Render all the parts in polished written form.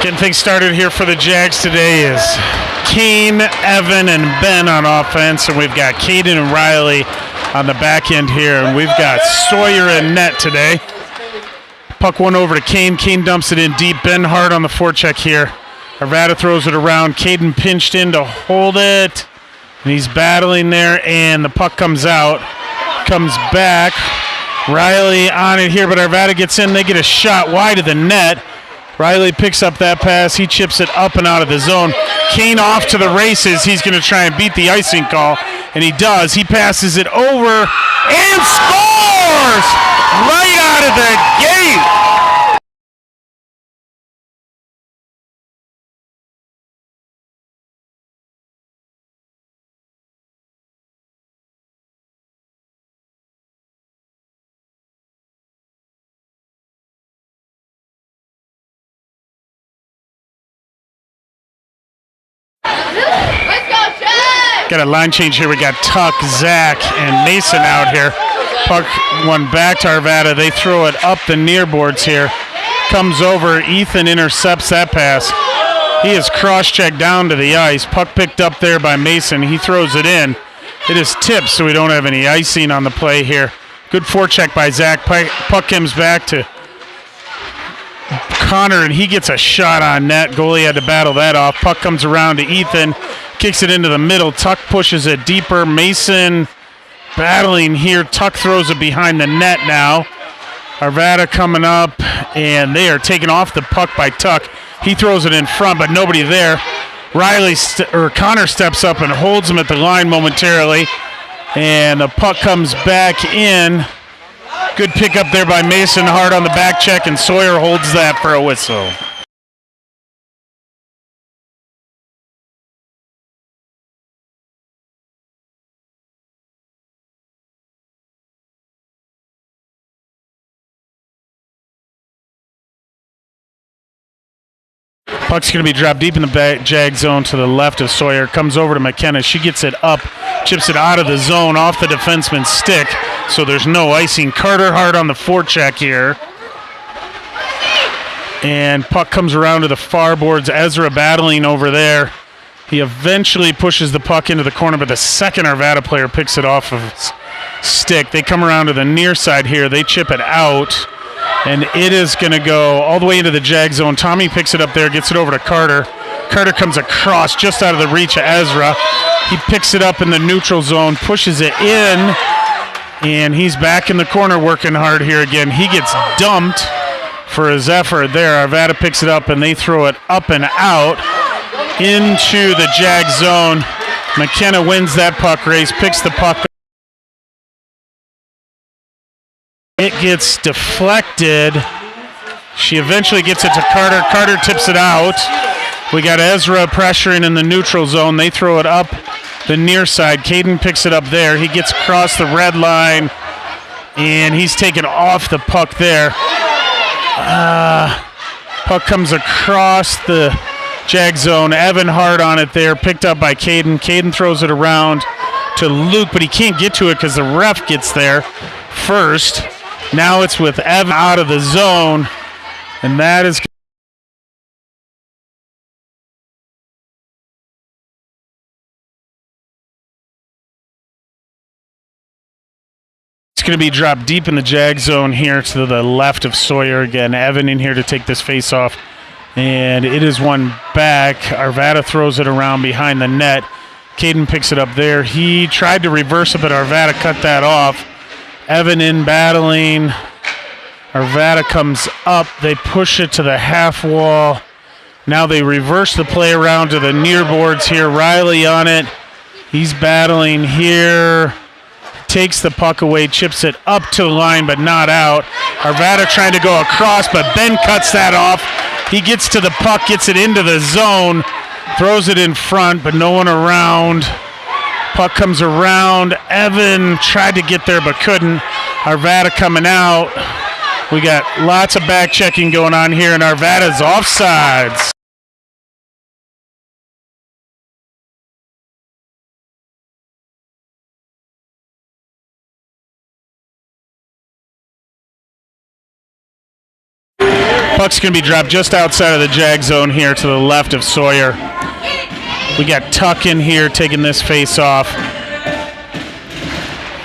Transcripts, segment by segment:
Getting things started here for the Jags today is Kane, Evan, and Ben on offense, and we've got Caden and Riley on the back end here, and we've got Sawyer in net today. Puck one over to Kane. Kane dumps it in deep. Ben hard on the forecheck here. Arvada throws it around. Caden pinched in to hold it, and he's battling there, and the puck comes out. Comes back. Riley on it here, but Arvada gets in. They get a shot wide of the net. Riley picks up that pass. He chips it up and out of the zone. Kane off to the races. He's going to try and beat the icing call, and he does. He passes it over and scores right out of the gate. Got a line change here. We got Tuck, Zach, and Mason out here. Puck one back to Arvada. They throw it up the near boards here. Comes over. Ethan intercepts that pass. He is cross-checked down to the ice. Puck picked up there by Mason. He throws it in. It is tipped, so we don't have any icing on the play here. Good forecheck by Zach. Puck comes back to Connor, and he gets a shot on net. Goalie had to battle that off. Puck comes around to Ethan. Kicks it into the middle. Tuck pushes it deeper. Mason battling here. Tuck throws it behind the net now. Arvada coming up, and they are taken off the puck by Tuck. He throws it in front, but nobody there. Connor steps up and holds him at the line momentarily, and the puck comes back in. Good pickup there by Mason, hard on the back check, and Sawyer holds that for a whistle. Puck's going to be dropped deep in the Jag zone to the left of Sawyer. Comes over to McKenna. She gets it up, chips it out of the zone off the defenseman's stick, so there's no icing. Carter hard on the forecheck here. And puck comes around to the far boards. Ezra battling over there. He eventually pushes the puck into the corner, but the second Arvada player picks it off of his stick. They come around to the near side here. They chip it out. And it is going to go all the way into the Jag zone. Tommy picks it up there, gets it over to Carter. Carter comes across just out of the reach of Ezra. He picks it up in the neutral zone, pushes it in, and he's back in the corner working hard here again. He gets dumped for his effort there. Arvada picks it up, and they throw it up and out into the Jag zone. McKenna wins that puck race, picks the puck up. It gets deflected. She eventually gets it to Carter. Carter tips it out. We got Ezra pressuring in the neutral zone. They throw it up the near side. Caden picks it up there. He gets across the red line, and he's taken off the puck there. Puck comes across the Jag zone. Evan hard on it there. Picked up by Caden. Caden throws it around to Luke, but he can't get to it because the ref gets there first. Now it's with Evan out of the zone, and that is it's going to be dropped deep in the Jag zone here to the left of Sawyer again. Evan in here to take this face off, and it is one back. Arvada throws it around behind the net. Caden picks it up there. He tried to reverse it, but Arvada cut that off. Evan in battling. Arvada comes up. They push it to the half wall. Now they reverse the play around to the near boards here. Riley on it. He's battling here. Takes the puck away, chips it up to the line, but not out. Arvada trying to go across, but Ben cuts that off. He gets to the puck, gets it into the zone, throws it in front, but no one around. Puck comes around. Evan tried to get there but couldn't. Arvada coming out. We got lots of back checking going on here, and Arvada's offsides. Puck's going to be dropped just outside of the jag zone here to the left of Sawyer. We got Tuck in here taking this face off.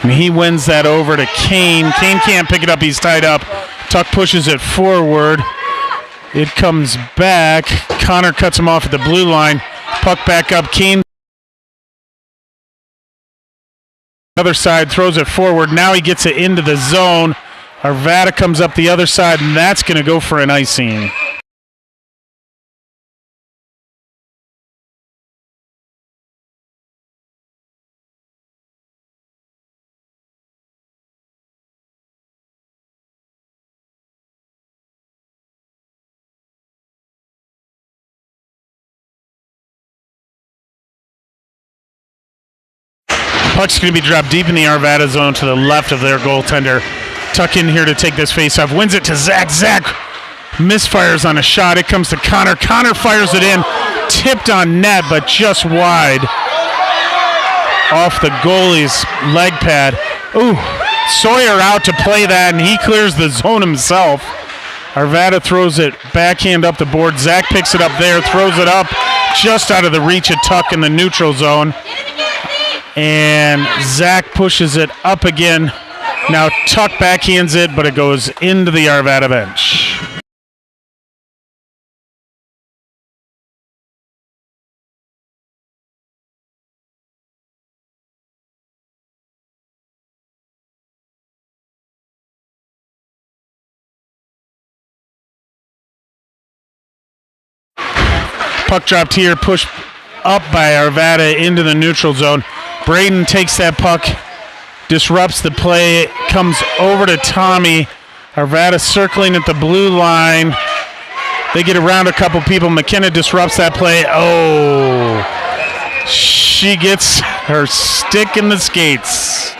And he wins that over to Kane. Kane can't pick it up. He's tied up. Tuck pushes it forward. It comes back. Connor cuts him off at the blue line. Puck back up. Kane. Other side, throws it forward. Now he gets it into the zone. Arvada comes up the other side, and that's going to go for an icing. Puck's going to be dropped deep in the Arvada zone to the left of their goaltender. Tuck in here to take this face-off. Wins it to Zach. Zach misfires on a shot. It comes to Connor. Connor fires it in. Tipped on net, but just wide. Off the goalie's leg pad. Ooh, Sawyer out to play that, and he clears the zone himself. Arvada throws it backhand up the board. Zach picks it up there, throws it up just out of the reach of Tuck in the neutral zone. And Zach pushes it up again. Now Tuck backhands it, but it goes into the Arvada bench. Puck dropped here, pushed up by Arvada into the neutral zone. Braden takes that puck, disrupts the play, comes over to Tommy. Arvada circling at the blue line. They get around a couple people. McKenna disrupts that play. Oh, she gets her stick in the skates.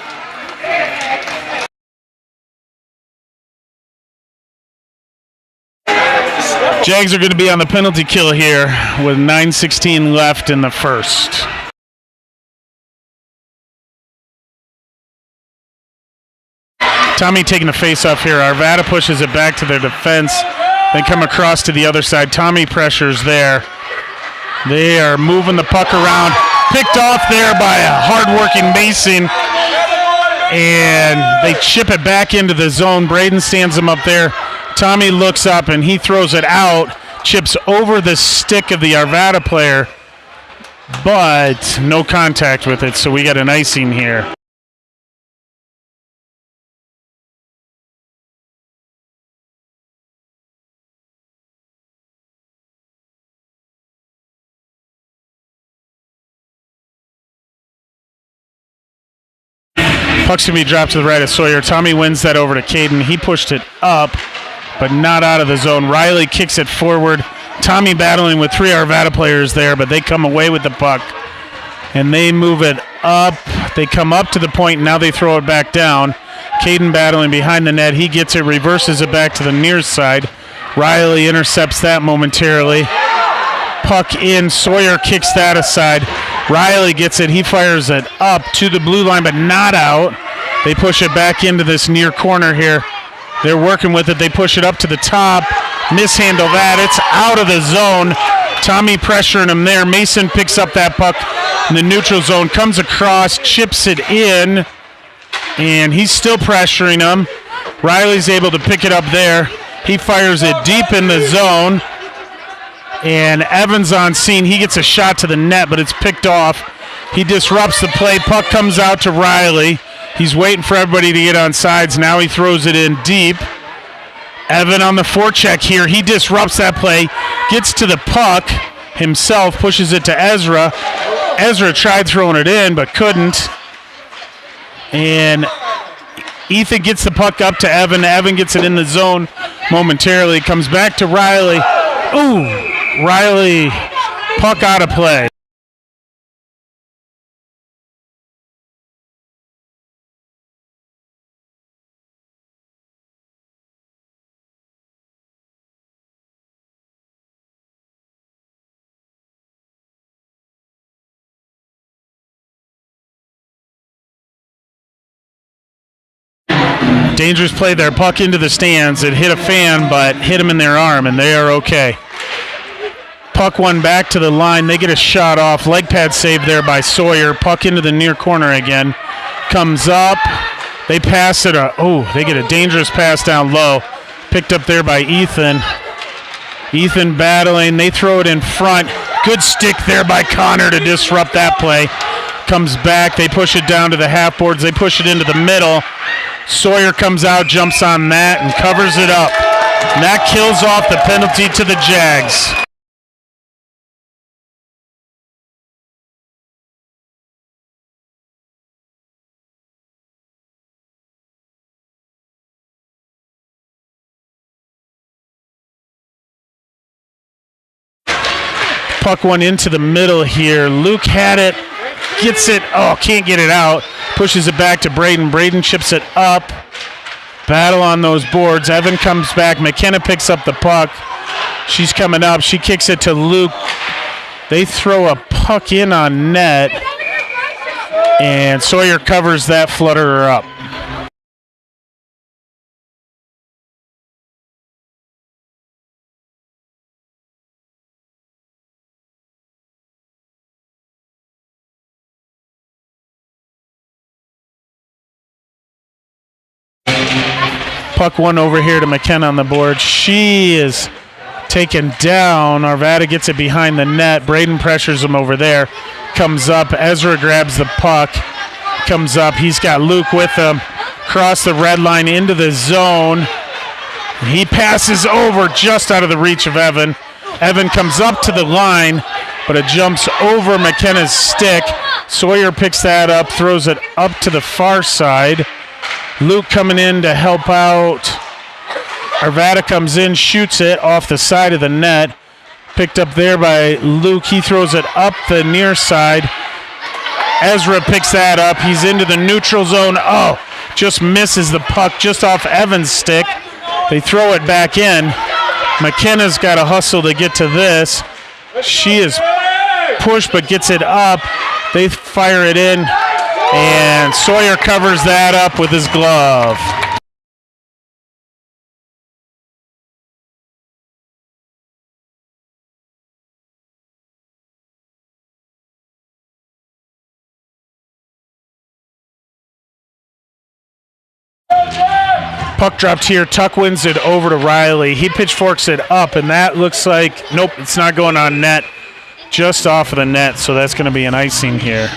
Jags are going to be on the penalty kill here with 9:16 left in the first. Tommy taking the face-off here. Arvada pushes it back to their defense. Then come across to the other side. Tommy pressures there. They are moving the puck around. Picked off there by a hard-working Mason. And they chip it back into the zone. Braden stands him up there. Tommy looks up and he throws it out. Chips over the stick of the Arvada player. But no contact with it, so we got an icing here. Puck's going to be dropped to the right of Sawyer. Tommy wins that over to Caden. He pushed it up, but not out of the zone. Riley kicks it forward. Tommy battling with three Arvada players there, but they come away with the puck. And they move it up. They come up to the point, and now they throw it back down. Caden battling behind the net. He gets it, reverses it back to the near side. Riley intercepts that momentarily. Puck in. Sawyer kicks that aside. Riley gets it. He fires it up to the blue line, but not out. They push it back into this near corner here. They're working with it. They push it up to the top. Mishandle that. It's out of the zone. Tommy pressuring him there. Mason picks up that puck in the neutral zone, comes across, chips it in, and he's still pressuring him. Riley's able to pick it up there. He fires it deep in the zone. And Evans on scene. He gets a shot to the net, but it's picked off. He disrupts the play. Puck comes out to Riley. He's waiting for everybody to get on sides. Now he throws it in deep. Evan on the forecheck here. He disrupts that play. Gets to the puck himself. Pushes it to Ezra. Ezra tried throwing it in, but couldn't. And Ethan gets the puck up to Evan. Evan gets it in the zone momentarily. Comes back to Riley. Ooh. Riley, puck out of play. Dangerous play there. Puck into the stands. It hit a fan, but hit him in their arm, and they are okay. Puck one back to the line. They get a shot off. Leg pad save there by Sawyer. Puck into the near corner again. Comes up. They pass it. They get a dangerous pass down low. Picked up there by Ethan. Ethan battling. They throw it in front. Good stick there by Connor to disrupt that play. Comes back. They push it down to the half boards. They push it into the middle. Sawyer comes out, jumps on that, and covers it up. And that kills off the penalty to the Jags. Puck one into the middle here. Luke had it, gets it, can't get it out. Pushes it back to Braden. Braden chips it up. Battle on those boards. Evan comes back. McKenna picks up the puck. She's coming up. She kicks it to Luke. They throw a puck in on net, and Sawyer covers that, flutterer up. Puck one over here to McKenna on the board. She is taken down. Arvada gets it behind the net. Braden pressures him over there. Comes up. Ezra grabs the puck. Comes up. He's got Luke with him. Cross the red line into the zone. He passes over just out of the reach of Evan. Evan comes up to the line, but it jumps over McKenna's stick. Sawyer picks that up, throws it up to the far side. Luke coming in to help out. Arvada comes in, shoots it off the side of the net. Picked up there by Luke. He throws it up the near side. Ezra picks that up. He's into the neutral zone. Just misses the puck just off Evan's stick. They throw it back in. McKenna's got to hustle to get to this. She is pushed but gets it up. They fire it in. And Sawyer covers that up with his glove. Puck dropped here. Tuck wins it over to Riley. He pitchforks it up, and that looks like, nope, it's not going on net. Just off of the net, so that's going to be an icing here.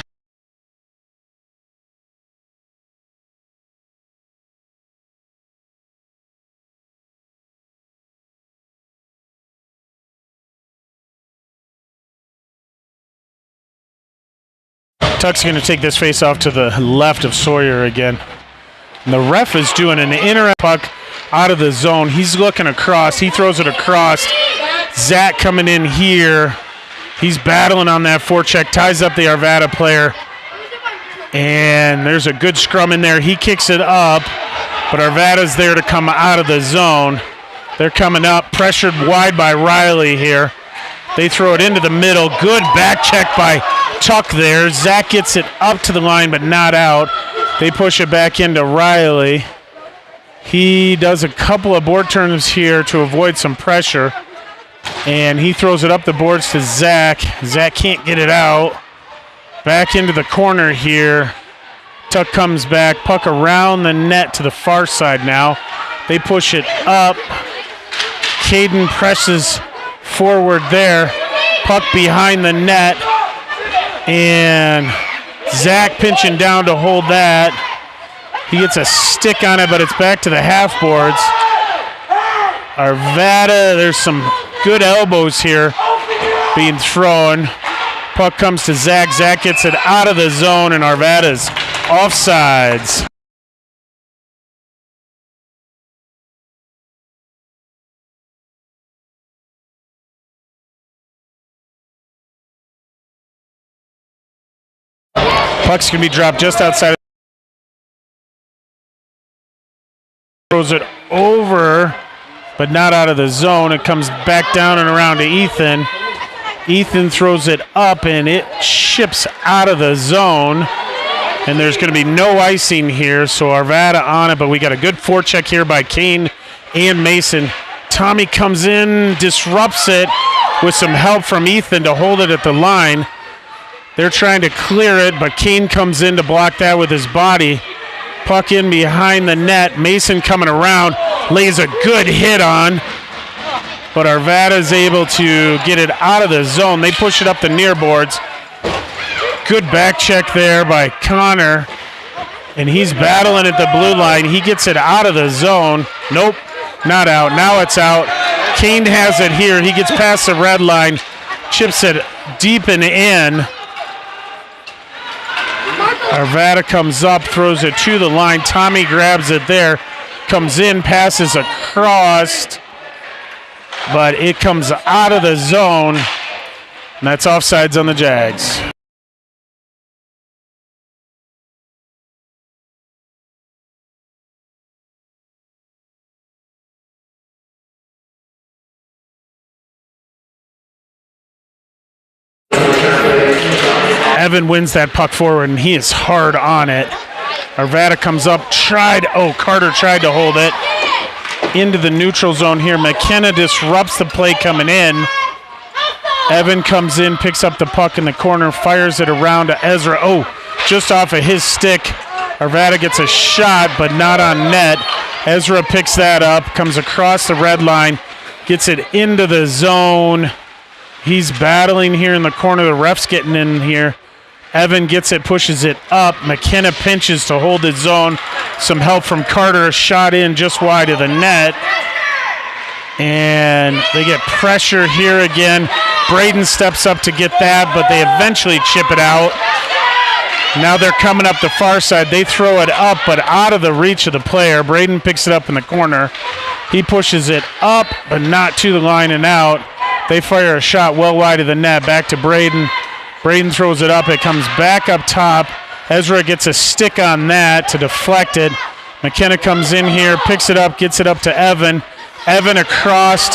Tuck's going to take this face off to the left of Sawyer again. And the ref is doing an inner puck out of the zone. He's looking across. He throws it across. Zach coming in here. He's battling on that forecheck. Ties up the Arvada player. And there's a good scrum in there. He kicks it up. But Arvada's there to come out of the zone. They're coming up. Pressured wide by Riley here. They throw it into the middle. Good back check by Tuck there. Zach gets it up to the line but not out. They push it back into Riley. He does a couple of board turns here to avoid some pressure. And he throws it up the boards to Zach. Zach can't get it out. Back into the corner here. Tuck comes back. Puck around the net to the far side now. They push it up. Caden presses forward there. Puck behind the net. And Zach pinching down to hold that. He gets a stick on it, but it's back to the half boards. Arvada, there's some good elbows here being thrown. Puck comes to Zach. Zach gets it out of the zone, and Arvada's offsides. Puck's going to be dropped just outside. Throws it over, but not out of the zone. It comes back down and around to Ethan. Ethan throws it up, and it ships out of the zone. And there's going to be no icing here, so Arvada on it, but we got a good forecheck here by Kane and Mason. Tommy comes in, disrupts it with some help from Ethan to hold it at the line. They're trying to clear it, but Kane comes in to block that with his body. Puck in behind the net. Mason coming around, lays a good hit on, but Arvada is able to get it out of the zone. They push it up the near boards. Good back check there by Connor, and he's battling at the blue line. He gets it out of the zone. Nope, not out. Now it's out. Kane has it here. He gets past the red line, chips it deep and in. Arvada comes up, throws it to the line. Tommy grabs it there, comes in, passes across, but it comes out of the zone, and that's offsides on the Jags. Evan wins that puck forward, and he is hard on it. Arvada comes up, Carter tried to hold it into the neutral zone here. McKenna disrupts the play coming in. Evan comes in, picks up the puck in the corner, fires it around to Ezra. Just off of his stick. Arvada gets a shot, but not on net. Ezra picks that up, comes across the red line, gets it into the zone. He's battling here in the corner. The ref's getting in here. Evan gets it, pushes it up. McKenna pinches to hold his zone. Some help from Carter. A shot in just wide of the net. And they get pressure here again. Braden steps up to get that, but they eventually chip it out. Now they're coming up the far side. They throw it up, but out of the reach of the player. Braden picks it up in the corner. He pushes it up, but not to the line and out. They fire a shot well wide of the net. Back to Braden. Braden throws it up. It comes back up top. Ezra gets a stick on that to deflect it. McKenna comes in here, picks it up, gets it up to Evan. Evan across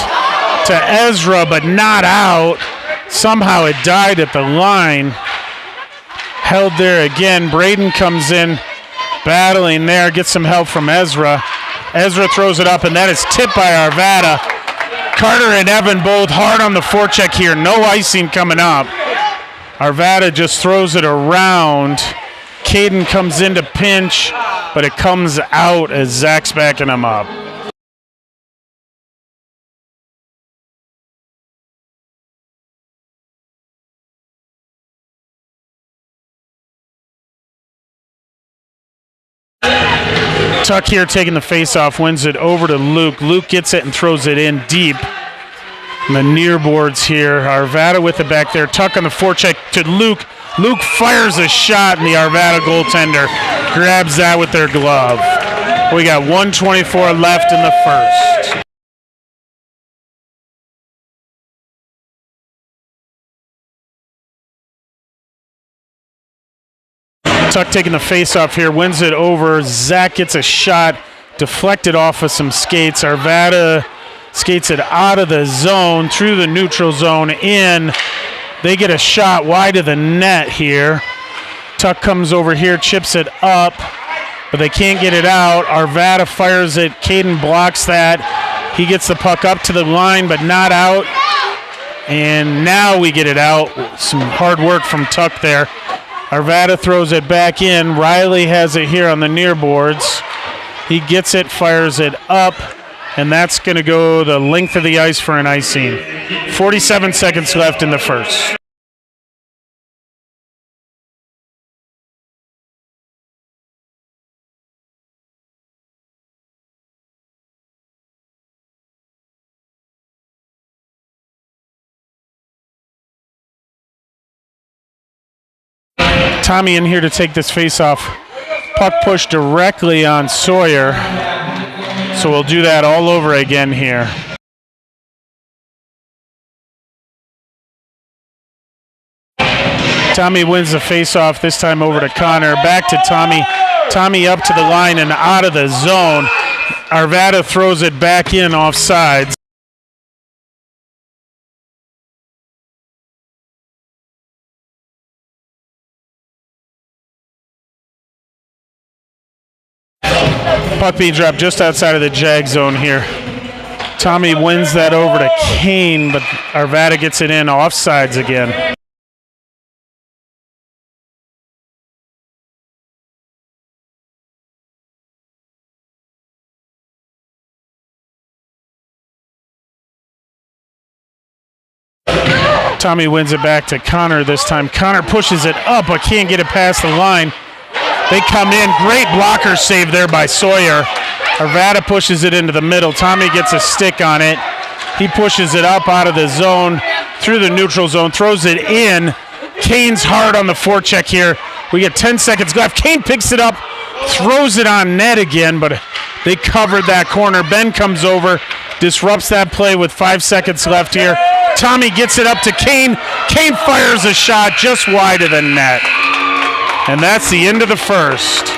to Ezra, but not out. Somehow it died at the line. Held there again. Braden comes in, battling there, gets some help from Ezra. Ezra throws it up, and that is tipped by Arvada. Carter and Evan both hard on the forecheck here. No icing coming up. Arvada just throws it around. Caden comes in to pinch, but it comes out as Zach's backing him up. Tuck here taking the face-off, wins it over to Luke. Luke gets it and throws it in deep. The near boards here. Arvada with it back there. Tuck on the forecheck to Luke. Luke fires a shot, and the Arvada goaltender grabs that with their glove. We got 1:24 left in the first. Tuck taking the face-off here, wins it over. Zach gets a shot, deflected off of some skates. Arvada skates it out of the zone, through the neutral zone, in. They get a shot wide of the net here. Tuck comes over here, chips it up, but they can't get it out. Arvada fires it. Caden blocks that. He gets the puck up to the line, but not out. And now we get it out. Some hard work from Tuck there. Arvada throws it back in. Riley has it here on the near boards. He gets it, fires it up, and that's going to go the length of the ice for an icing. 47 seconds left in the first. Tommy in here to take this face-off. Puck pushed directly on Sawyer. So we'll do that all over again here. Tommy wins the face-off, this time over to Connor. Back to Tommy. Tommy up to the line and out of the zone. Arvada throws it back in off sides. Puck being dropped just outside of the jag zone here. Tommy wins that over to Kane, but Arvada gets it in offsides again. Tommy wins it back to Connor this time. Connor pushes it up, but can't get it past the line. They come in. Great blocker save there by Sawyer. Arvada pushes it into the middle. Tommy gets a stick on it. He pushes it up out of the zone, through the neutral zone, throws it in. Kane's hard on the forecheck here. We get 10 seconds left. Kane picks it up, throws it on net again, but they covered that corner. Ben comes over, disrupts that play with 5 seconds left here. Tommy gets it up to Kane. Kane fires a shot just wide of the net. And that's the end of the first.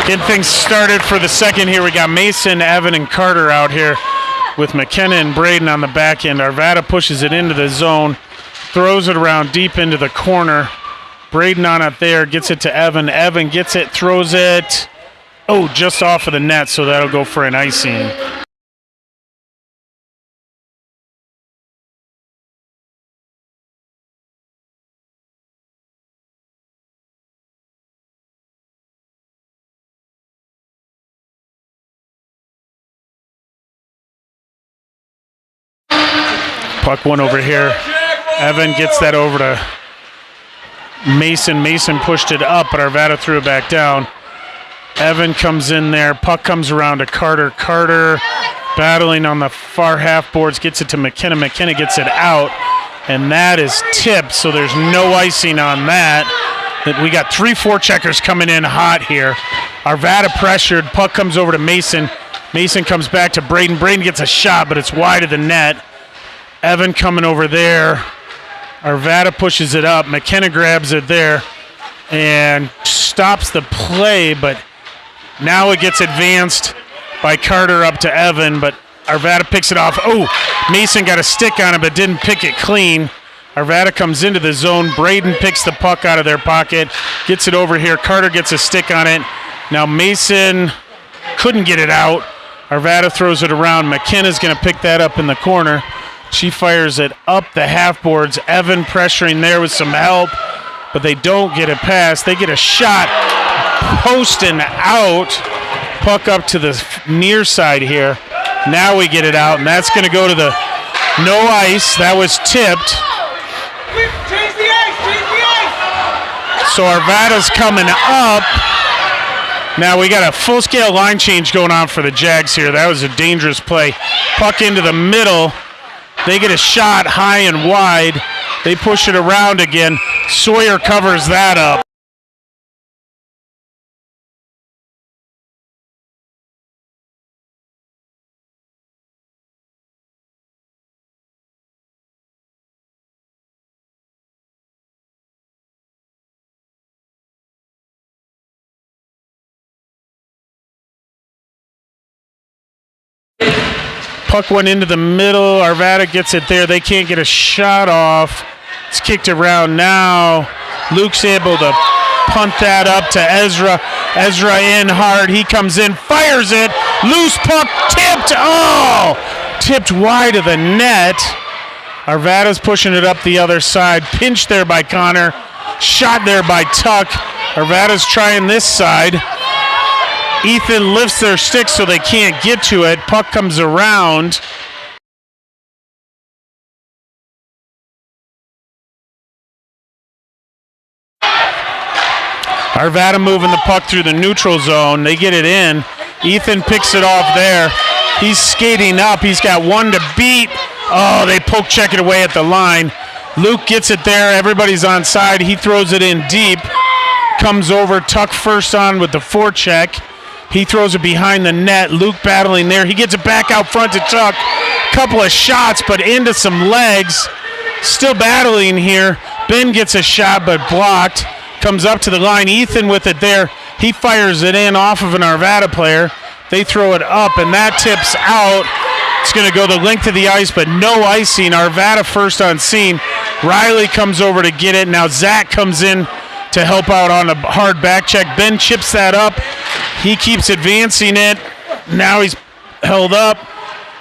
Getting things started for the second here. We got Mason, Evan, and Carter out here with McKenna and Braden on the back end. Arvada pushes it into the zone, throws it around deep into the corner. Braden on it there, gets it to Evan. Evan gets it, throws it. Oh, just off of the net, so that'll go for an icing. Puck one over here. Evan gets that over to Mason. Mason pushed it up, but Arvada threw it back down. Evan comes in there. Puck comes around to Carter. Carter battling on the far half boards, gets it to McKenna. McKenna gets it out, and that is tipped, so there's no icing on that. We got 3 forecheckers coming in hot here. Arvada pressured. Puck comes over to Mason. Mason comes back to Braden. Braden gets a shot, but it's wide of the net. Evan coming over there. Arvada pushes it up. McKenna grabs it there and stops the play, but now it gets advanced by Carter up to Evan, but Arvada picks it off. Oh, Mason got a stick on it but didn't pick it clean. Arvada comes into the zone. Braden picks the puck out of their pocket, gets it over here. Carter gets a stick on it. Now Mason couldn't get it out. Arvada throws it around. McKenna's going to pick that up in the corner. She fires it up the half boards. Evan pressuring there with some help, but they don't get it past. They get a shot, posting out. Puck up to the near side here. Now we get it out, and that's going to go to the no ice. That was tipped. Change the ice. So Arvada's coming up. Now we got a full-scale line change going on for the Jags here. That was a dangerous play. Puck into the middle. They get a shot high and wide. They push it around again. Sawyer covers that up. Puck went into the middle. Arvada gets it there. They can't get a shot off. It's kicked around now. Luke's able to punt that up to Ezra. Ezra in hard. He comes in, fires it. Loose puck, tipped. Oh! Tipped wide of the net. Arvada's pushing it up the other side. Pinched there by Connor. Shot there by Tuck. Arvada's trying this side. Ethan lifts their stick so they can't get to it. Puck comes around. Arvada moving the puck through the neutral zone. They get it in. Ethan picks it off there. He's skating up. He's got one to beat. Oh, they poke check it away at the line. Luke gets it there. Everybody's on side. He throws it in deep. Comes over. Tuck first on with the forecheck. He throws it behind the net. Luke battling there. He gets it back out front to Tuck. Couple of shots, but into some legs. Still battling here. Ben gets a shot, but blocked. Comes up to the line. Ethan with it there. He fires it in off of an Arvada player. They throw it up, and that tips out. It's going to go the length of the ice, but no icing. Arvada first on scene. Riley comes over to get it. Now Zach comes in to help out on a hard back check. Ben chips that up. He keeps advancing it. Now he's held up.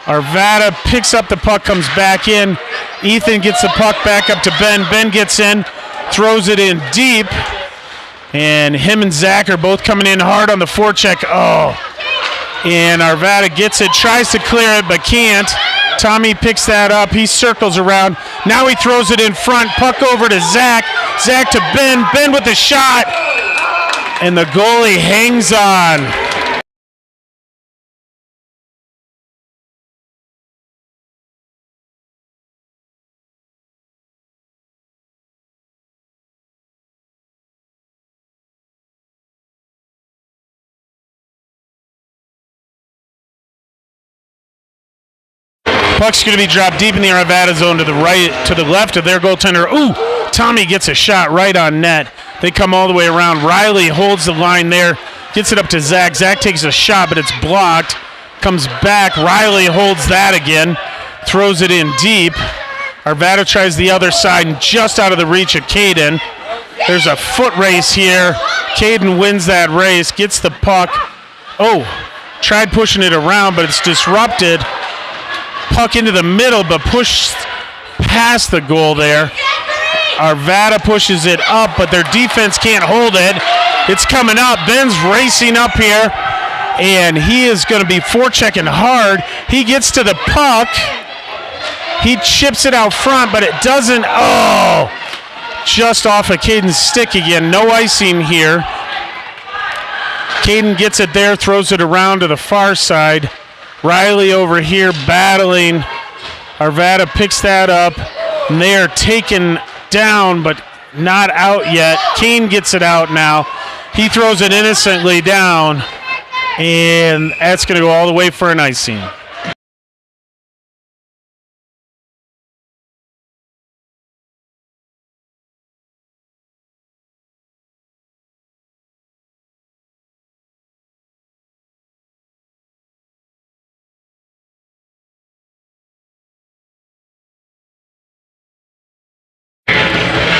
Arvada picks up the puck, comes back in. Ethan gets the puck back up to Ben. Ben gets in, throws it in deep. And him and Zach are both coming in hard on the forecheck. Oh. And Arvada gets it, tries to clear it, but can't. Tommy picks that up. He circles around. Now he throws it in front. Puck over to Zach. Zach to Ben. Ben with the shot. And the goalie hangs on. Puck's going to be dropped deep in the Arvada zone to the right, to the left of their goaltender. Ooh, Tommy gets a shot right on net. They come all the way around. Riley holds the line there, gets it up to Zach. Zach takes a shot, but it's blocked. Comes back. Riley holds that again, throws it in deep. Arvada tries the other side and just out of the reach of Caden. There's a foot race here. Caden wins that race, gets the puck. Oh, tried pushing it around, but it's disrupted. Puck into the middle, but pushed past the goal there. Arvada pushes it up, but their defense can't hold it. It's coming up. Ben's racing up here, and he is going to be forechecking hard. He gets to the puck. He chips it out front, but it doesn't. Oh, just off of Caden's stick again. No icing here. Caden gets it there, throws it around to the far side. Riley over here battling. Arvada picks that up, and they are taken down, but not out yet. Kane gets it out now. He throws it innocently down, and that's going to go all the way for an icing.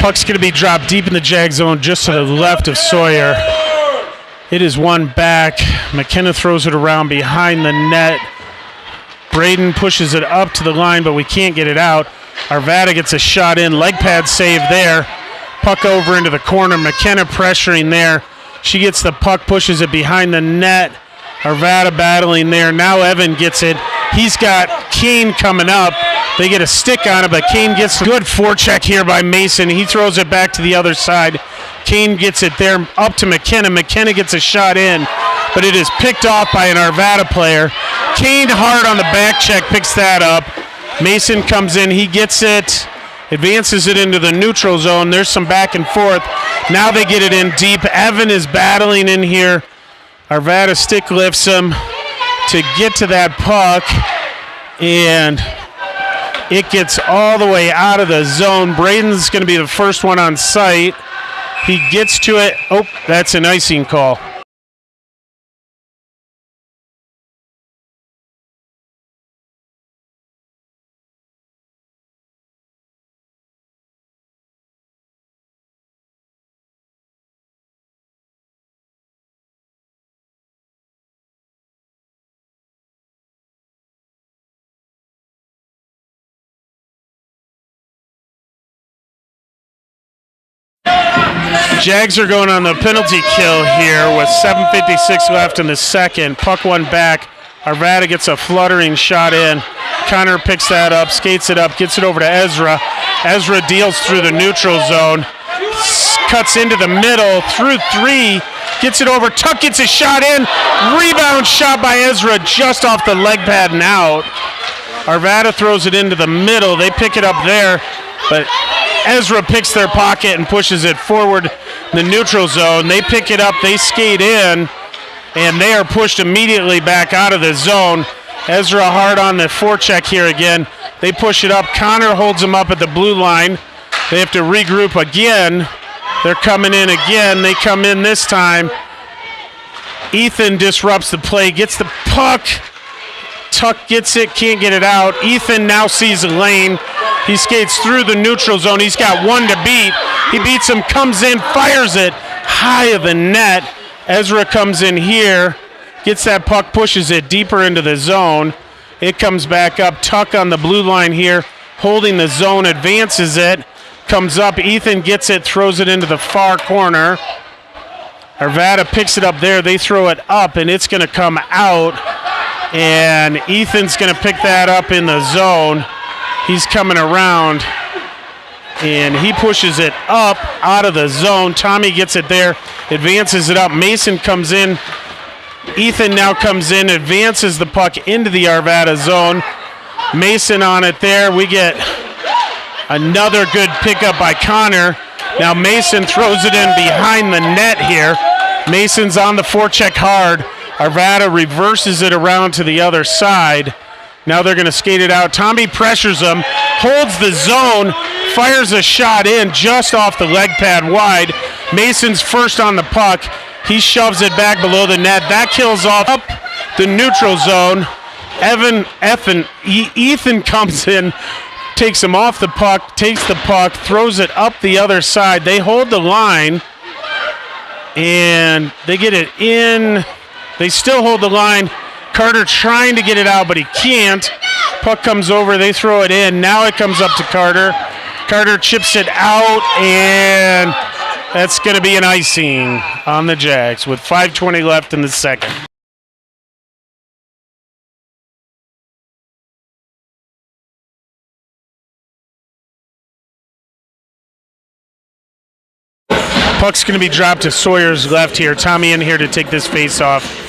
Puck's going to be dropped deep in the jag zone just to the left of Sawyer. It is one back. McKenna throws it around behind the net. Braden pushes it up to the line, but we can't get it out. Arvada gets a shot in. Leg pad save there. Puck over into the corner. McKenna pressuring there. She gets the puck, pushes it behind the net. Arvada battling there. Now Evan gets it. He's got Kane coming up. They get a stick on it, but Kane gets a good forecheck here by Mason. He throws it back to the other side. Kane gets it there up to McKenna. McKenna gets a shot in, but it is picked off by an Arvada player. Kane hard on the back check, picks that up. Mason comes in. He gets it, advances it into the neutral zone. There's some back and forth. Now they get it in deep. Evan is battling in here. Arvada stick lifts him to get to that puck, and it gets all the way out of the zone. Braden's going to be the first one on site. He gets to it. Oh, that's an icing call. Jags are going on the penalty kill here with 7:56 left in the second. Puck one back. Arvada gets a fluttering shot in. Connor picks that up, skates it up, gets it over to Ezra. Ezra deals through the neutral zone, cuts into the middle, through three, gets it over. Tuck gets a shot in. Rebound shot by Ezra just off the leg pad and out. Arvada throws it into the middle. They pick it up there, but Ezra picks their pocket and pushes it forward in the neutral zone. They pick it up, they skate in, and they are pushed immediately back out of the zone. Ezra hard on the forecheck here again. They push it up. Connor holds them up at the blue line. They have to regroup again. They're coming in again. They come in this time. Ethan disrupts the play, gets the puck. Tuck gets it, can't get it out. Ethan now sees a lane. He skates through the neutral zone. He's got one to beat. He beats him, comes in, fires it high of the net. Ezra comes in here, gets that puck, pushes it deeper into the zone. It comes back up. Tuck on the blue line here, holding the zone, advances it. Comes up, Ethan gets it, throws it into the far corner. Arvada picks it up there. They throw it up, and it's going to come out. And Ethan's going to pick that up in the zone. He's coming around, and he pushes it up out of the zone. Tommy gets it there, advances it up. Mason comes in. Ethan now comes in, advances the puck into the Arvada zone. Mason on it there. We get another good pickup by Connor. Now Mason throws it in behind the net here. Mason's on the forecheck hard. Arvada reverses it around to the other side. Now they're going to skate it out. Tommy pressures him, holds the zone, fires a shot in just off the leg pad wide. Mason's first on the puck. He shoves it back below the net. That kills off up the neutral zone. Ethan comes in, takes him off the puck, takes the puck, throws it up the other side. They hold the line, and they get it in. They still hold the line. Carter trying to get it out, but he can't. Puck comes over. They throw it in. Now it comes up to Carter. Carter chips it out, and that's going to be an icing on the Jags with 5:20 left in the second. Puck's going to be dropped to Sawyer's left here. Tommy in here to take this face off.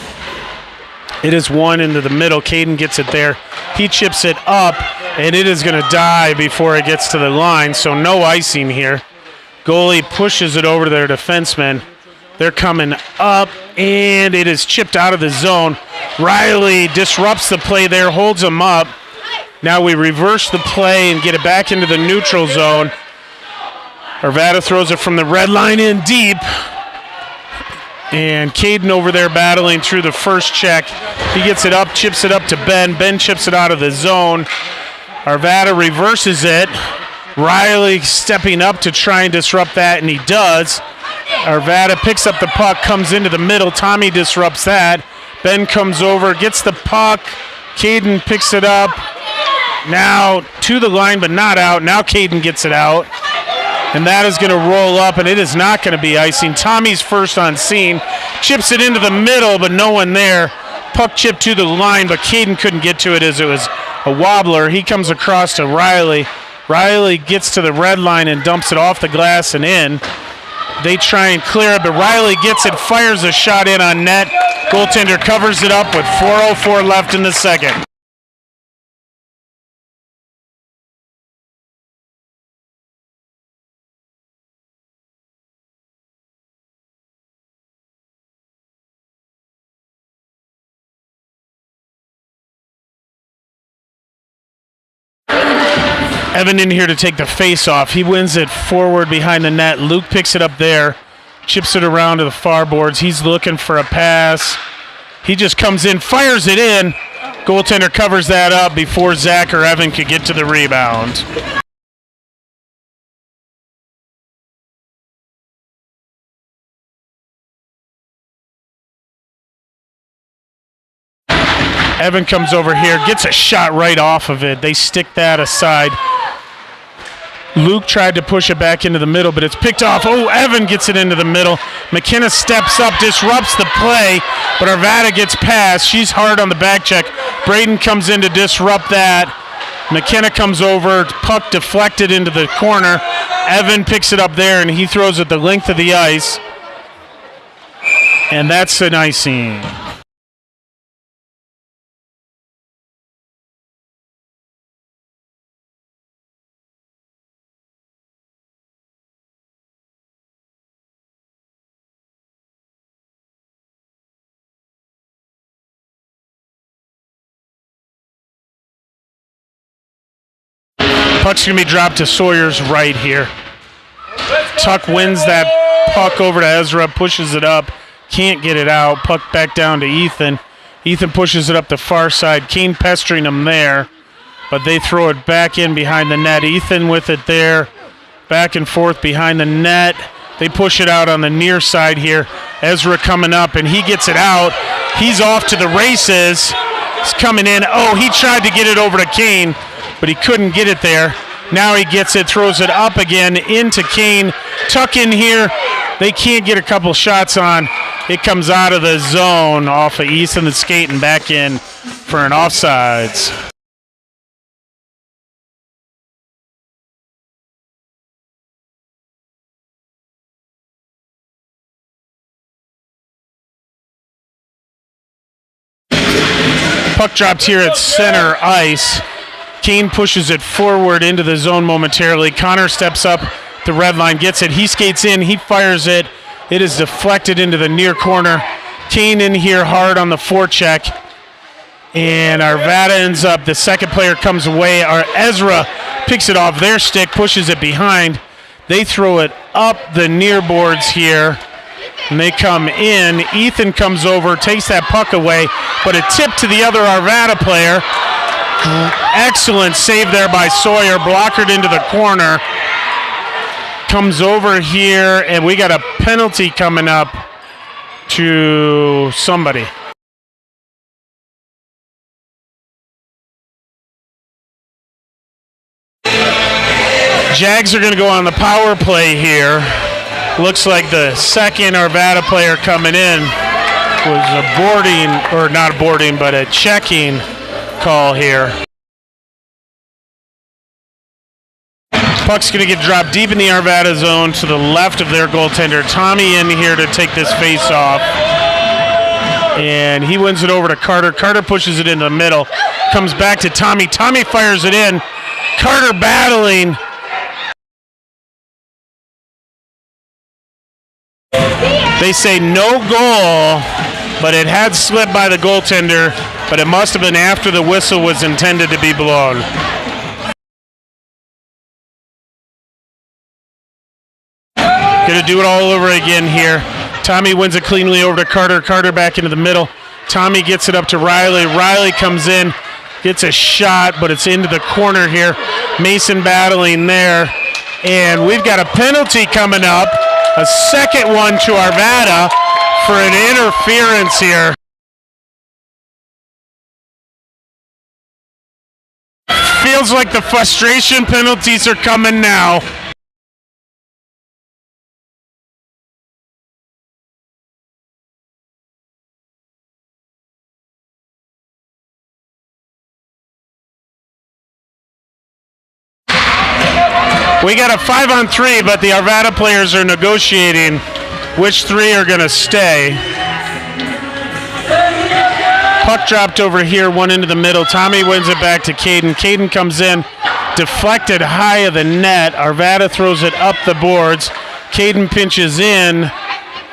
It is one into the middle. Caden gets it there. He chips it up, and it is going to die before it gets to the line, so no icing here. Goalie pushes it over to their defenseman. They're coming up, and it is chipped out of the zone. Riley disrupts the play there, holds him up. Now we reverse the play and get it back into the neutral zone. Arvada throws it from the red line in deep. And Caden over there battling through the first check. He gets it up, chips it up to Ben. Ben chips it out of the zone. Arvada reverses it. Riley stepping up to try and disrupt that, and he does. Arvada picks up the puck, comes into the middle. Tommy disrupts that. Ben comes over, gets the puck. Caden picks it up. Now to the line, but not out. Now Caden gets it out. And that is going to roll up, and it is not going to be icing. Tommy's first on scene. Chips it into the middle, but no one there. Puck chipped to the line, but Caden couldn't get to it as it was a wobbler. He comes across to Riley. Riley gets to the red line and dumps it off the glass and in. They try and clear it, but Riley gets it, fires a shot in on net. Goaltender covers it up with 4:04 left in the second. Evan in here to take the face off. He wins it forward behind the net. Luke picks it up there, chips it around to the far boards. He's looking for a pass. He just comes in, fires it in. Goaltender covers that up before Zach or Evan could get to the rebound. Evan comes over here, gets a shot right off of it. They stick that aside. Luke tried to push it back into the middle, but it's picked off. Oh, Evan gets it into the middle. McKenna steps up, disrupts the play, but Arvada gets past. She's hard on the back check. Braden comes in to disrupt that. McKenna comes over, puck deflected into the corner. Evan picks it up there, and he throws it the length of the ice. And that's an icing. Puck's going to be dropped to Sawyer's right here. Tuck wins that puck over to Ezra, pushes it up, can't get it out. Puck back down to Ethan. Ethan pushes it up the far side. Kane pestering him there, but they throw it back in behind the net. Ethan with it there, back and forth behind the net. They push it out on the near side here. Ezra coming up, and he gets it out. He's off to the races. He's coming in. Oh, he tried to get it over to Kane, but he couldn't get it there. Now he gets it, throws it up again into Kane. Tuck in here. They can't get a couple shots on. It comes out of the zone off of Easton the skate and back in for an offsides. Puck dropped here at center ice. Kane pushes it forward into the zone momentarily. Connor steps up the red line, gets it. He skates in. He fires it. It is deflected into the near corner. Kane in here hard on the forecheck. And Arvada ends up, the second player comes away. Ezra picks it off their stick, pushes it behind. They throw it up the near boards here. And they come in. Ethan comes over, takes that puck away, but a tip to the other Arvada player. Excellent save there by Sawyer, blockered into the corner. Comes over here, and we got a penalty coming up to somebody. Jags are going to go on the power play here. Looks like the second Arvada player coming in was a boarding, or not boarding, but a checking call here. Puck's going to get dropped deep in the Arvada zone to the left of their goaltender. Tommy in here to take this face off. And he wins it over to Carter. Carter pushes it into the middle. Comes back to Tommy. Tommy fires it in. Carter battling. They say no goal, but it had slipped by the goaltender, but it must have been after the whistle was intended to be blown. Gonna do it all over again here. Tommy wins it cleanly over to Carter. Carter back into the middle. Tommy gets it up to Riley. Riley comes in, gets a shot, but it's into the corner here. Mason battling there. And we've got a penalty coming up. A second one to Arvada for an interference here. Feels like the frustration penalties are coming now. We got a 5-on-3, but the Arvada players are negotiating which three are going to stay. Puck dropped over here, one into the middle. Tommy wins it back to Caden. Caden comes in, deflected high of the net. Arvada throws it up the boards. Caden pinches in,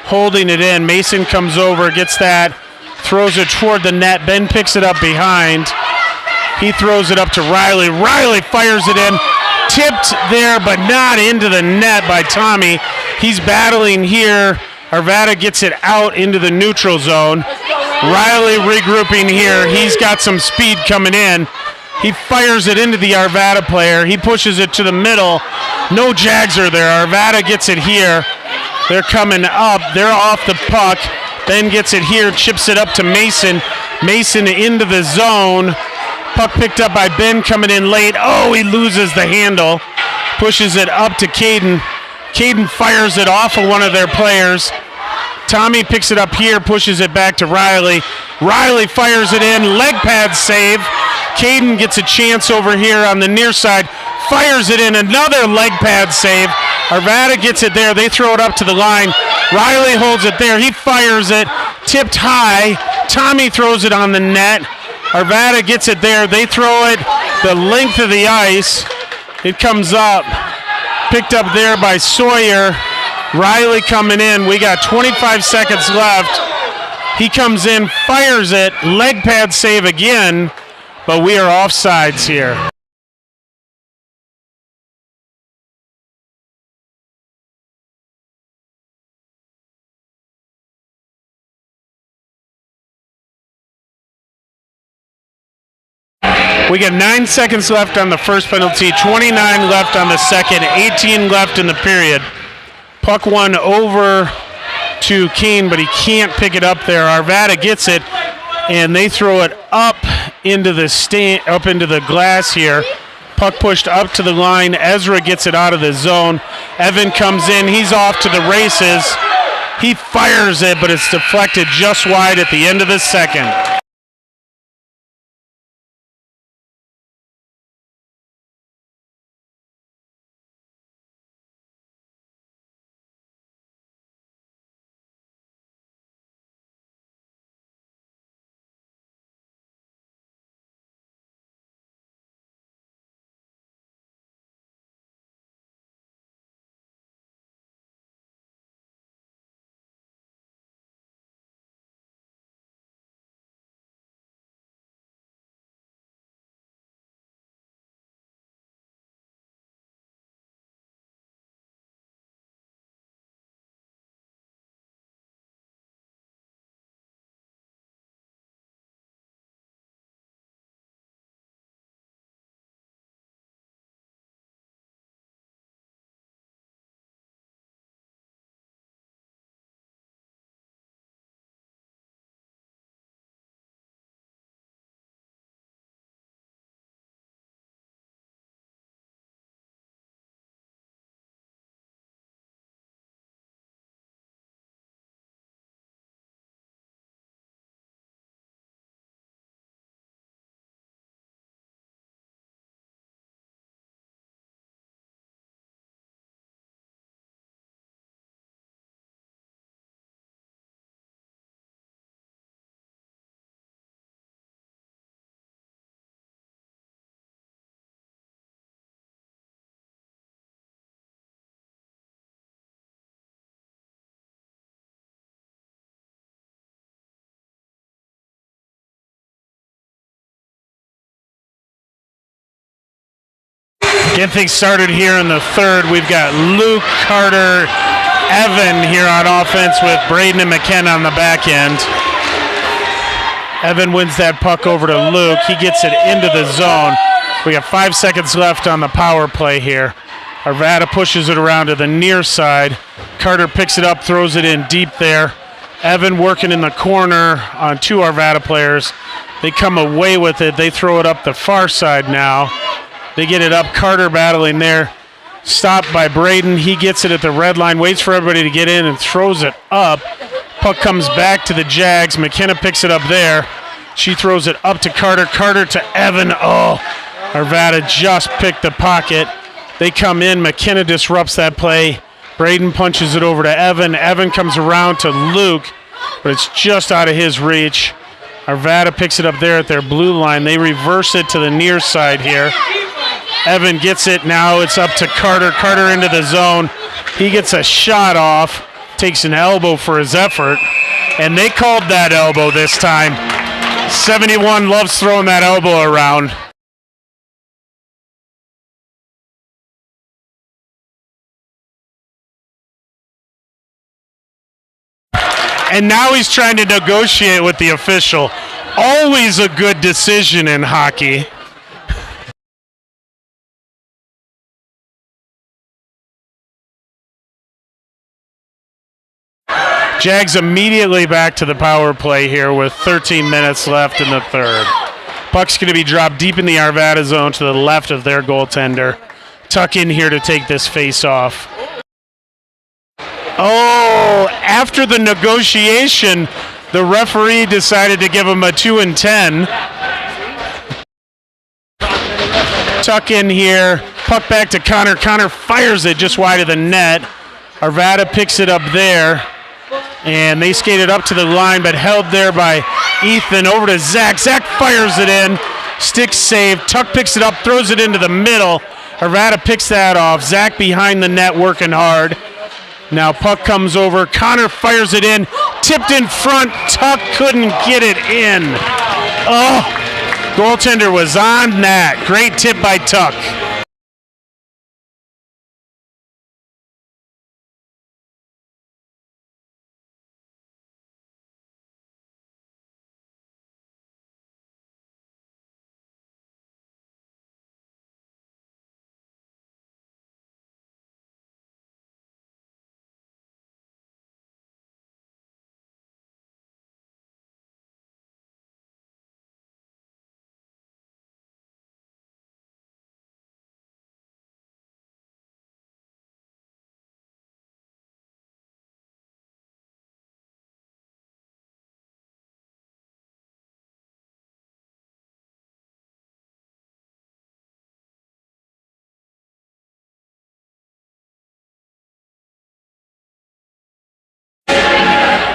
holding it in. Mason comes over, gets that, throws it toward the net. Ben picks it up behind. He throws it up to Riley. Riley fires it in. Tipped there, but not into the net by Tommy. He's battling here. Arvada gets it out into the neutral zone. Riley regrouping here. He's got some speed coming in. He fires it into the Arvada player. He pushes it to the middle. No Jags are there. Arvada gets it here. They're coming up. They're off the puck. Ben gets it here, chips it up to Mason. Mason into the zone. Puck picked up by Ben coming in late. Oh, he loses the handle. pushes it up to Caden. Caden fires it off of one of their players. Tommy picks it up here, pushes it back to Riley. Riley fires it in, leg pad save. Caden gets a chance over here on the near side, fires it in, another leg pad save. Arvada gets it there, they throw it up to the line. Riley holds it there, he fires it, tipped high. Tommy throws it on the net. Arvada gets it there, they throw it the length of the ice. It comes up, picked up there by Sawyer. Riley coming in, we got 25 seconds left. He comes in, fires it, leg pad save again, but we are offsides here. We got 9 seconds left on the first penalty, 29 left on the second, 18 left in the period. Puck one over to Keene, but he can't pick it up there. Arvada gets it, and they throw it up into the glass here. Puck pushed up to the line. Ezra gets it out of the zone. Evan comes in. He's off to the races. He fires it, but it's deflected just wide at the end of the second. Getting things started here in the third. We've got Luke, Carter, Evan here on offense with Braden and McKenna on the back end. Evan wins that puck over to Luke. He gets it into the zone. We got 5 seconds left on the power play here. Arvada pushes it around to the near side. Carter picks it up, throws it in deep there. Evan working in the corner on two Arvada players. They come away with it. They throw it up the far side now. They get it up. Carter battling there. Stopped by Braden. He gets it at the red line, waits for everybody to get in and throws it up. Puck comes back to the Jags. McKenna picks it up there. She throws it up to Carter. Carter to Evan. Oh, Arvada just picked the pocket. They come in. McKenna disrupts that play. Braden punches it over to Evan. Evan comes around to Luke, but it's just out of his reach. Arvada picks it up there at their blue line. They reverse it to the near side here. Evan gets it. Now it's up to Carter. Carter into the zone. He gets a shot off. Takes an elbow for his effort. And they called that elbow this time. 71 loves throwing that elbow around. And now he's trying to negotiate with the official. Always a good decision in hockey. Jags immediately back to the power play here with 13 minutes left in the third. Puck's going to be dropped deep in the Arvada zone to the left of their goaltender. Tuck in here to take this face off. Oh, after the negotiation, the referee decided to give him a 2 and 10. Tuck in here, puck back to Connor. Connor fires it just wide of the net. Arvada picks it up there, and they skated up to the line, but held there by Ethan. Over to Zach. Zach fires it in. Stick save. Tuck picks it up, throws it into the middle. Arvada picks that off. Zach behind the net working hard. Now puck comes over. Connor fires it in. Tipped in front. Tuck couldn't get it in. Oh, goaltender was on that. Great tip by Tuck.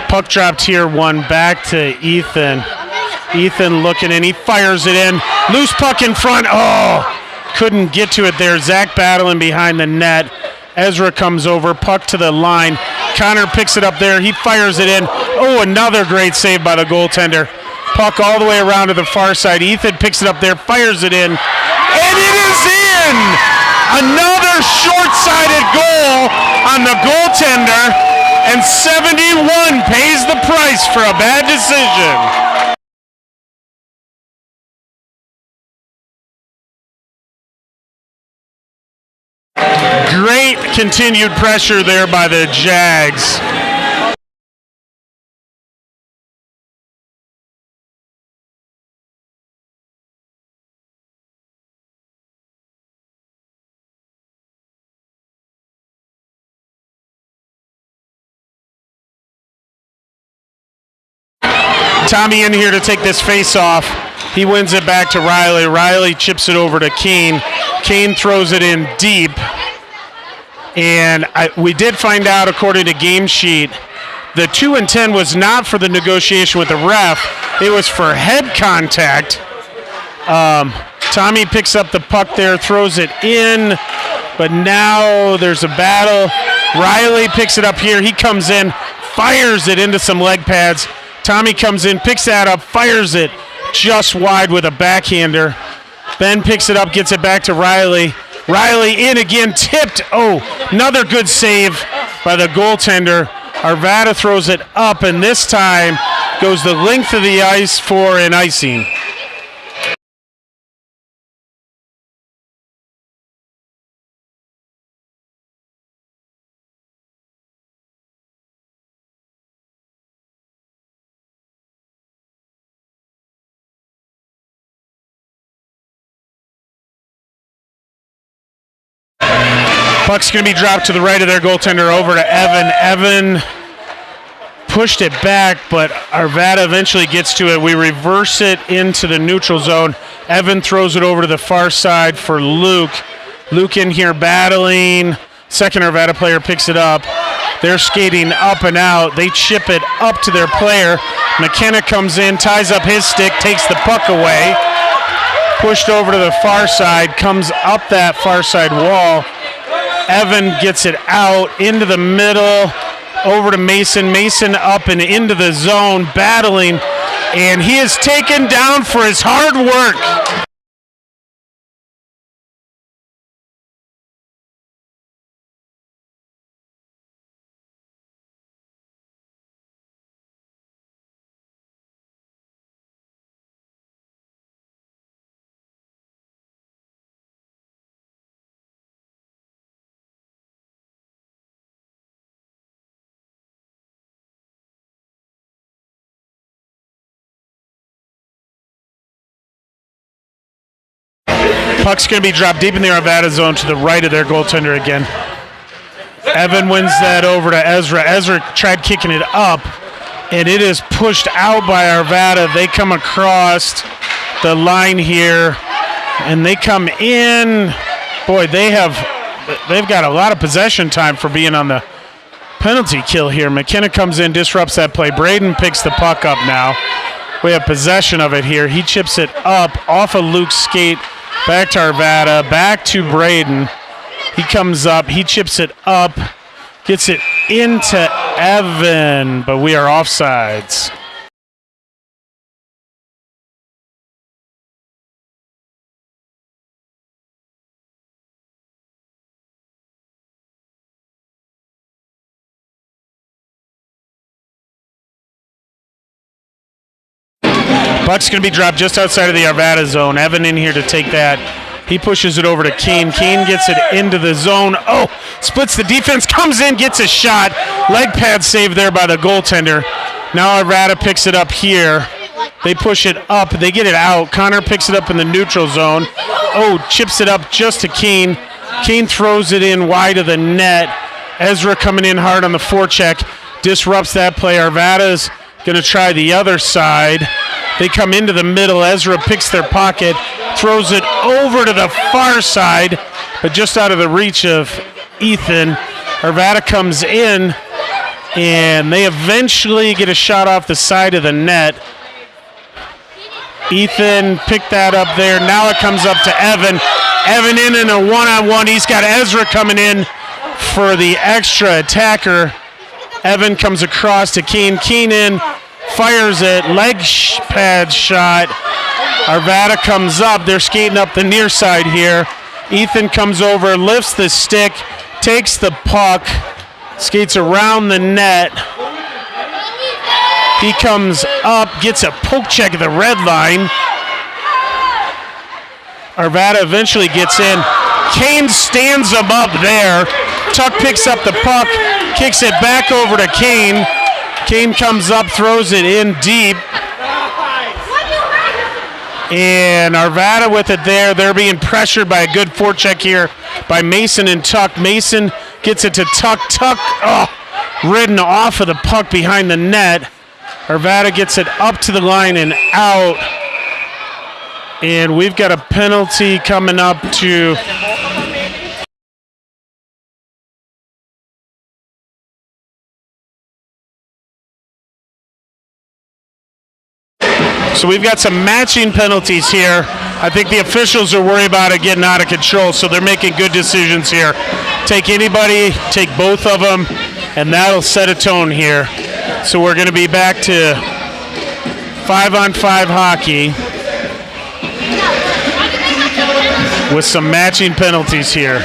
Puck dropped here, one back to Ethan. Ethan looking in, he fires it in. Loose puck in front. Oh, couldn't get to it there. Zach battling behind the net. Ezra comes over, puck to the line. Connor picks it up there, he fires it in. Oh, another great save by the goaltender. Puck all the way around to the far side. Ethan picks it up there, fires it in, and it is in! Another short-sided goal on the goaltender. And 71 pays the price for a bad decision. Great continued pressure there by the Jags. Tommy in here to take this face off. He wins it back to Riley. Riley chips it over to Kane. Kane throws it in deep. And we did find out, according to Game Sheet, the 2 and 10 was not for the negotiation with the ref. It was for head contact. Tommy picks up the puck there, throws it in. But now there's a battle. Riley picks it up here. He comes in, fires it into some leg pads. Tommy comes in, picks that up, fires it just wide with a backhander. Ben picks it up, gets it back to Riley. Riley in again, tipped. Oh, another good save by the goaltender. Arvada throws it up, and this time goes the length of the ice for an icing. Puck's going to be dropped to the right of their goaltender over to Evan. Evan pushed it back, but Arvada eventually gets to it. We reverse it into the neutral zone. Evan throws it over to the far side for Luke. Luke in here battling. Second Arvada player picks it up. They're skating up and out. They chip it up to their player. McKenna comes in, ties up his stick, takes the puck away. Pushed over to the far side, comes up that far side wall. Evan gets it out into the middle, over to Mason. Mason up and into the zone, battling, and he is taken down for his hard work. Puck's going to be dropped deep in the Arvada zone to the right of their goaltender again. Evan wins that over to Ezra. Ezra tried kicking it up, and it is pushed out by Arvada. They come across the line here, and they come in. Boy, they've got a lot of possession time for being on the penalty kill here. McKenna comes in, disrupts that play. Braden picks the puck up now. We have possession of it here. He chips it up off of Luke's skate, back to Arvada, back to Braden. He comes up, he chips it up, gets it into Evan, but we are offsides. Puck's going to be dropped just outside of the Arvada zone. Evan in here to take that. He pushes it over to Kane. Kane gets it into the zone. Oh, splits the defense, comes in, gets a shot. Leg pad save there by the goaltender. Now Arvada picks it up here. They push it up. They get it out. Connor picks it up in the neutral zone. Oh, chips it up just to Kane. Kane throws it in wide of the net. Ezra coming in hard on the forecheck. Disrupts that play. Arvada's going to try the other side. They come into the middle. Ezra picks their pocket, throws it over to the far side, but just out of the reach of Ethan. Arvada comes in, and they eventually get a shot off the side of the net. Ethan picked that up there. Now it comes up to Evan. Evan in a one-on-one. He's got Ezra coming in for the extra attacker. Evan comes across to Keen. Keen in. Fires it, leg pad shot. Arvada comes up. They're skating up the near side here. Ethan comes over, lifts the stick, takes the puck, skates around the net. He comes up, gets a poke check at the red line. Arvada eventually gets in. Kane stands him up there. Tuck picks up the puck, kicks it back over to Kane. Kane comes up, throws it in deep. And Arvada with it there. They're being pressured by a good forecheck here by Mason and Tuck. Mason gets it to Tuck. Tuck, ridden off of the puck behind the net. Arvada gets it up to the line and out. And we've got a penalty coming up to... So we've got some matching penalties here. I think the officials are worried about it getting out of control, so they're making good decisions here. Take anybody, take both of them, and that'll set a tone here. So we're going to be back to 5-on-5 hockey with some matching penalties here.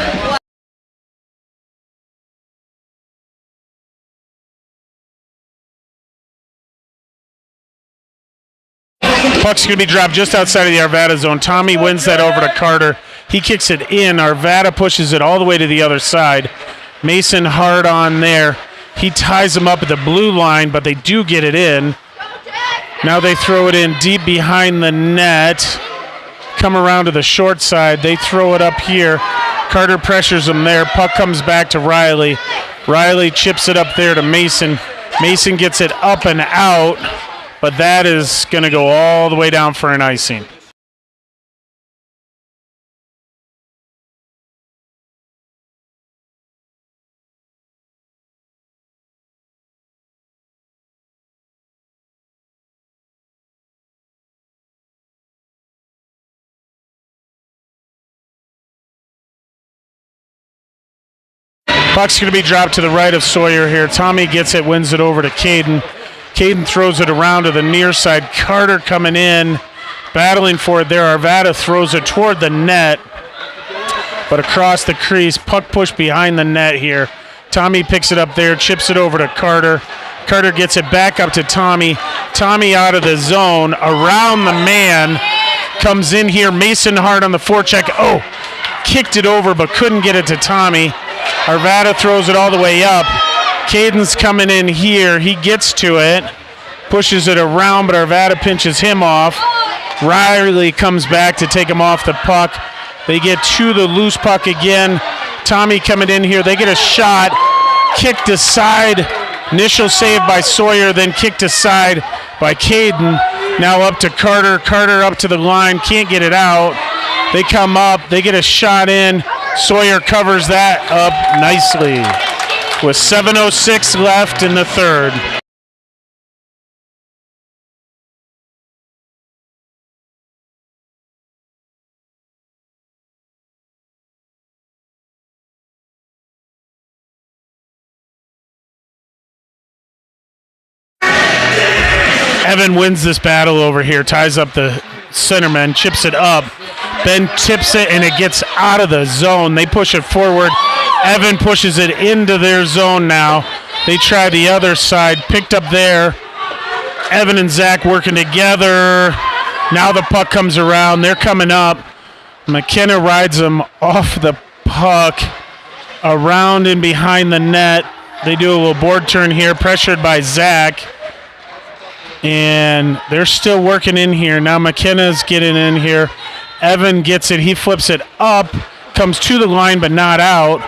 Puck's going to be dropped just outside of the Arvada zone. Tommy wins that over to Carter. He kicks it in. Arvada pushes it all the way to the other side. Mason hard on there. He ties them up at the blue line, but they do get it in. Now they throw it in deep behind the net. Come around to the short side. They throw it up here. Carter pressures them there. Puck comes back to Riley. Riley chips it up there to Mason. Mason gets it up and out. But that is going to go all the way down for an icing. Puck's going to be dropped to the right of Sawyer here. Tommy gets it, wins it over to Caden. Caden throws it around to the near side. Carter coming in, battling for it there. Arvada throws it toward the net, but across the crease. Puck pushed behind the net here. Tommy picks it up there, chips it over to Carter. Carter gets it back up to Tommy. Tommy out of the zone, around the man. Comes in here, Mason hard on the forecheck. Oh, kicked it over but couldn't get it to Tommy. Arvada throws it all the way up. Caden's coming in here. He gets to it, pushes it around, but Arvada pinches him off. Riley comes back to take him off the puck. They get to the loose puck again. Tommy coming in here. They get a shot. Kicked aside. Initial save by Sawyer, then kicked aside by Caden. Now up to Carter. Carter up to the line. Can't get it out. They come up. They get a shot in. Sawyer covers that up nicely with 7:06 left in the third. Evan wins this battle over here, ties up the centerman, chips it up. Ben tips it, and it gets out of the zone. They push it forward. Evan pushes it into their zone now. They try the other side, picked up there. Evan and Zach working together. Now the puck comes around. They're coming up. McKenna rides them off the puck, around and behind the net. They do a little board turn here, pressured by Zach. And they're still working in here. Now McKenna's getting in here. Evan gets it. He flips it up. Comes to the line, but not out.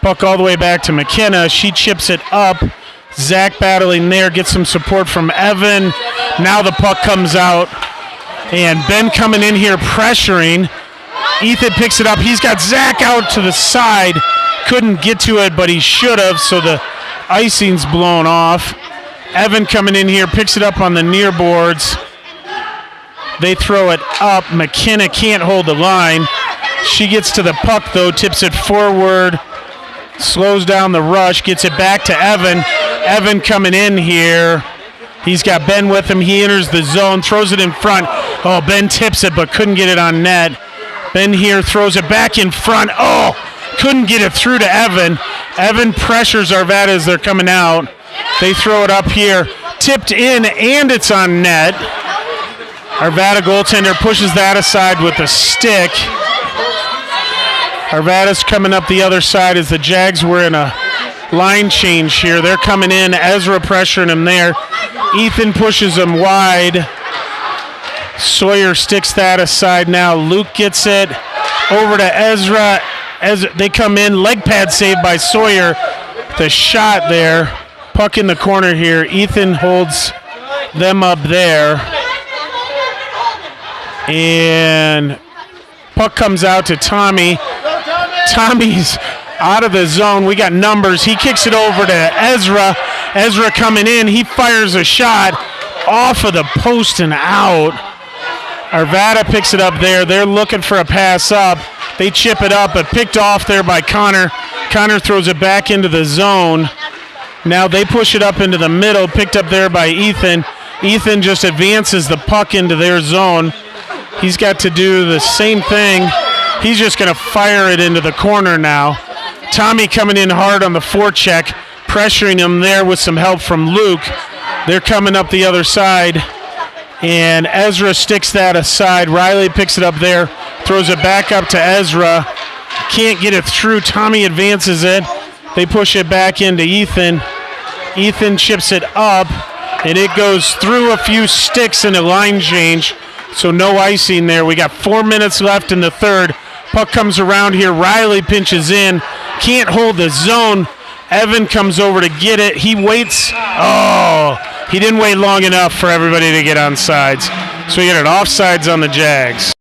Puck all the way back to McKenna. She chips it up. Zach battling there. Gets some support from Evan. Now the puck comes out. And Ben coming in here pressuring. Ethan picks it up. He's got Zach out to the side. Couldn't get to it, but he should have, so the icing's blown off. Evan coming in here, picks it up on the near boards. They throw it up. McKenna can't hold the line. She gets to the puck, though, tips it forward, slows down the rush, gets it back to Evan. Evan coming in here. He's got Ben with him. He enters the zone, throws it in front. Oh, Ben tips it, but couldn't get it on net. Ben here throws it back in front. Oh, couldn't get it through to Evan. Evan pressures Arvada as they're coming out. They throw it up here, tipped in, and it's on net. Arvada goaltender pushes that aside with a stick. Arvada's coming up the other side as the Jags were in a line change here. They're coming in, Ezra pressuring him there. Ethan pushes him wide. Sawyer sticks that aside now. Luke gets it over to Ezra. They come in, leg pad saved by Sawyer. The shot there. Puck in the corner here. Ethan holds them up there. And puck comes out to Tommy. Tommy's out of the zone. We got numbers. He kicks it over to Ezra. Ezra coming in. He fires a shot off of the post and out. Arvada picks it up there. They're looking for a pass up. They chip it up, but picked off there by Connor. Connor throws it back into the zone. Now they push it up into the middle, picked up there by Ethan. Ethan just advances the puck into their zone. He's got to do the same thing. He's just going to fire it into the corner now. Tommy coming in hard on the forecheck, pressuring him there with some help from Luke. They're coming up the other side, and Ezra sticks that aside. Riley picks it up there, throws it back up to Ezra. Can't get it through. Tommy advances it. They push it back into Ethan. Ethan chips it up, and it goes through a few sticks in a line change, so no icing there. We got 4 minutes left in the third. Puck comes around here. Riley pinches in. Can't hold the zone. Evan comes over to get it. He waits. Oh, he didn't wait long enough for everybody to get on sides. So we get an offsides on the Jags.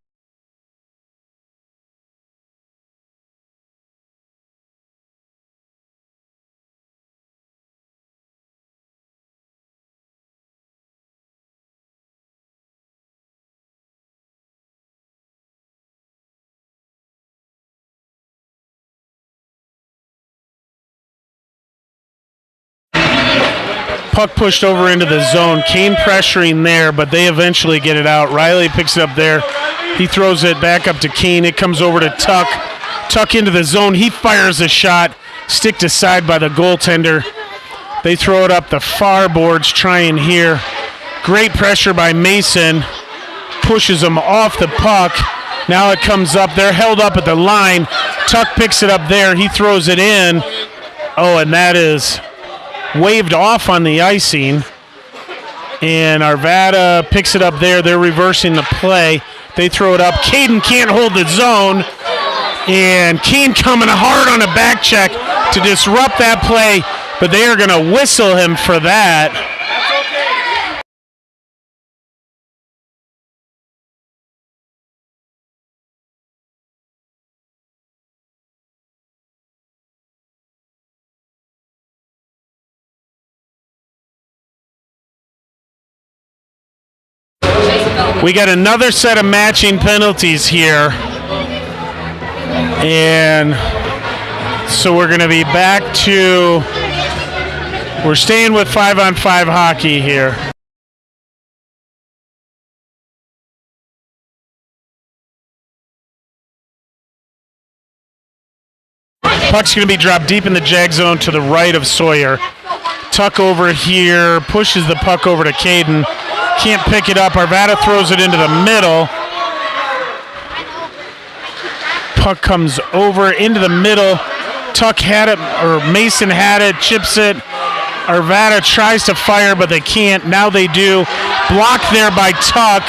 Puck pushed over into the zone. Kane pressuring there, but they eventually get it out. Riley picks it up there. He throws it back up to Kane. It comes over to Tuck. Tuck into the zone. He fires a shot. Sticked aside by the goaltender. They throw it up the far boards, trying here. Great pressure by Mason. Pushes him off the puck. Now it comes up. They're held up at the line. Tuck picks it up there. He throws it in. Oh, and that is waved off on the icing, and Arvada picks it up there. They're reversing the play. They throw it up. Caden can't hold the zone. And Keene coming hard on a back check to disrupt that play, but they are going to whistle him for that. We got another set of matching penalties here. And so we're going to be back to, we're staying with 5-on-5 hockey here. Puck's going to be dropped deep in the jag zone to the right of Sawyer. Tuck over here, pushes the puck over to Caden. Can't pick it up. Arvada throws it into the middle. Puck comes over into the middle. Tuck had it, or Mason had it, chips it. Arvada tries to fire, but they can't. Now they do. Blocked there by Tuck.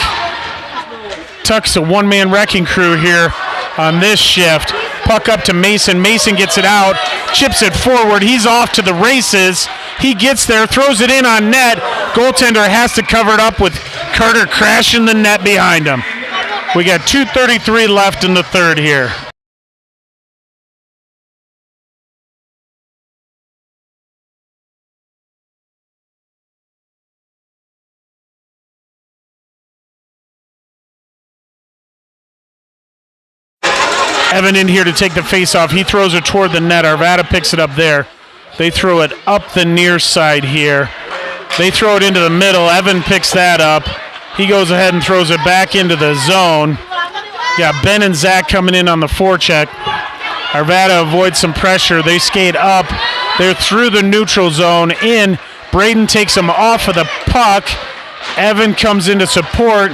Tuck's a one-man wrecking crew here on this shift. Puck up to Mason. Mason gets it out, chips it forward. He's off to the races. He gets there, throws it in on net. Goaltender has to cover it up with Carter crashing the net behind him. We got 2:33 left in the third here. Evan in here to take the face-off. He throws it toward the net. Arvada picks it up there. They throw it up the near side here. They throw it into the middle. Evan picks that up. He goes ahead and throws it back into the zone. Got Ben and Zach coming in on the forecheck. Arvada avoids some pressure. They skate up. They're through the neutral zone in. Braden takes them off of the puck. Evan comes in to support.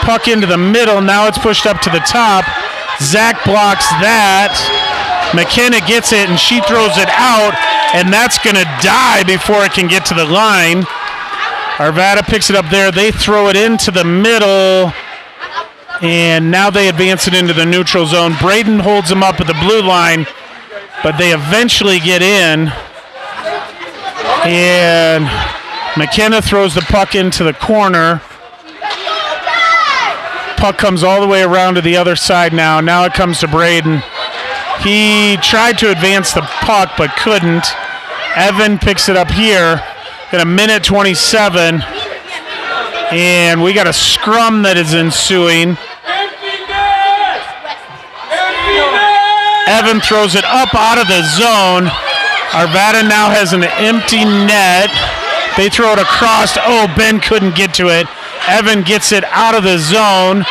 Puck into the middle. Now it's pushed up to the top. Zach blocks that. McKenna gets it, and she throws it out, and that's going to die before it can get to the line. Arvada picks it up there. They throw it into the middle, and now they advance it into the neutral zone. Braden holds them up at the blue line, but they eventually get in, and McKenna throws the puck into the corner. Puck comes all the way around to the other side now. Now it comes to Braden. He tried to advance the puck but couldn't. Evan picks it up here in 1:27. And we got a scrum that is ensuing. Evan throws it up out of the zone. Arvada now has an empty net. They throw it across. Oh, Ben couldn't get to it. Evan gets it out of the zone.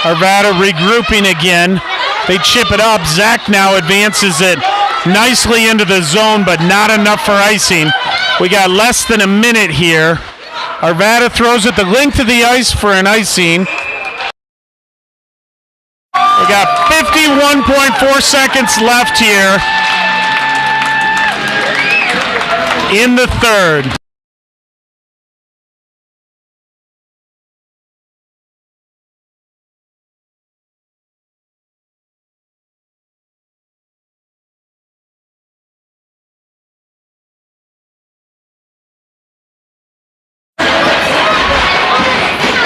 Arvada regrouping again. They chip it up. Zach now advances it nicely into the zone, but not enough for icing. We got less than a minute here. Arvada throws it the length of the ice for an icing. We got 51.4 seconds left here in the third.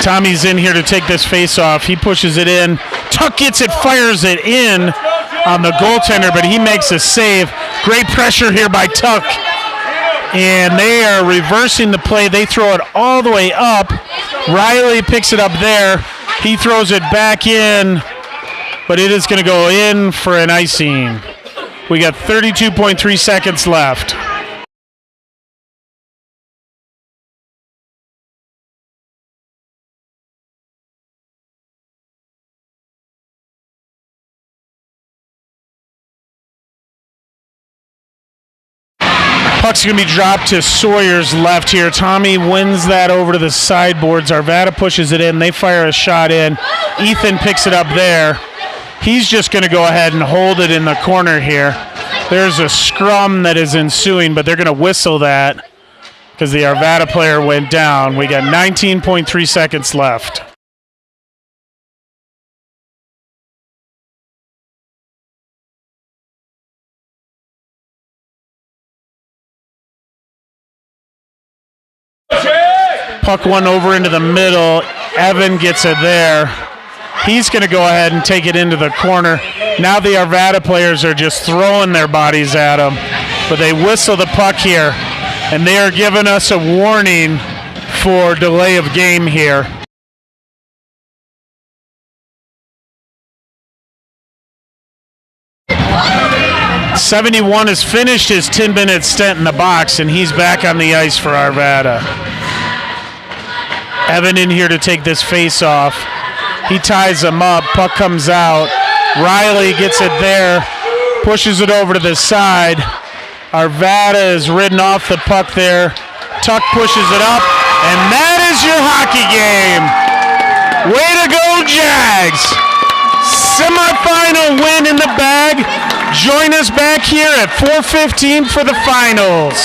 Tommy's in here to take this face-off. He pushes it in. Tuck gets it, fires it in on the goaltender, but he makes a save. Great pressure here by Tuck. And they are reversing the play. They throw it all the way up. Riley picks it up there. He throws it back in, but it is going to go in for an icing. We got 32.3 seconds left. Puck's going to be dropped to Sawyer's left here. Tommy wins that over to the sideboards. Arvada pushes it in. They fire a shot in. Ethan picks it up there. He's just going to go ahead and hold it in the corner here. There's a scrum that is ensuing, but they're going to whistle that because the Arvada player went down. We got 19.3 seconds left. Puck one over into the middle. Evan gets it there. He's going to go ahead and take it into the corner. Now the Arvada players are just throwing their bodies at him. But they whistle the puck here. And they are giving us a warning for delay of game here. '71 has finished his 10-minute stint in the box, and he's back on the ice for Arvada. Evan in here to take this face-off. He ties him up. Puck comes out. Riley gets it there, pushes it over to the side. Arvada is ridden off the puck there. Tuck pushes it up, and that is your hockey game. Way to go, Jags! Semifinal win in the bag. Join us back here at 4:15 for the finals.